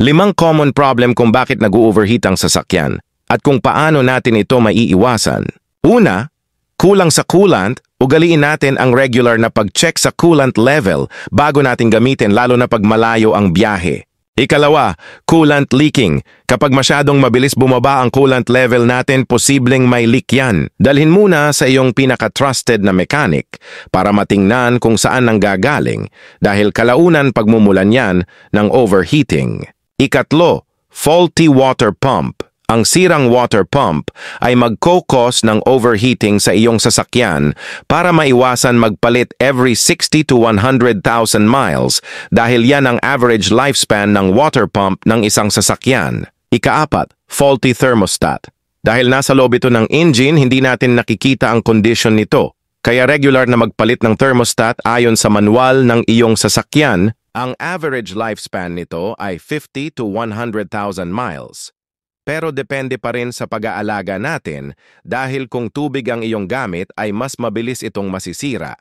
5 common problem kung bakit nag-overheat ang sasakyan at kung paano natin ito maiiwasan. Una, kulang sa coolant. Ugaliin natin ang regular na pag-check sa coolant level bago natin gamitin lalo na pag malayo ang biyahe. Ikalawa, coolant leaking. Kapag masyadong mabilis bumaba ang coolant level natin, posibleng may leak yan. Dalhin muna sa iyong pinaka-trusted na mechanic para matingnan kung saan nanggagaling dahil kalaunan pagmumulan yan ng overheating. Ikatlo, faulty water pump. Ang sirang water pump ay magkokos ng overheating sa iyong sasakyan para maiwasan magpalit every 60 to 100,000 miles dahil yan ang average lifespan ng water pump ng isang sasakyan. Ikaapat, faulty thermostat. Dahil nasa loob ito ng engine, hindi natin nakikita ang condition nito. Kaya regular na magpalit ng thermostat ayon sa manual ng iyong sasakyan. Ang average lifespan nito ay 50 to 100,000 miles. Pero depende pa rin sa pag-aalaga natin dahil kung tubig ang iyong gamit ay mas mabilis itong masisira.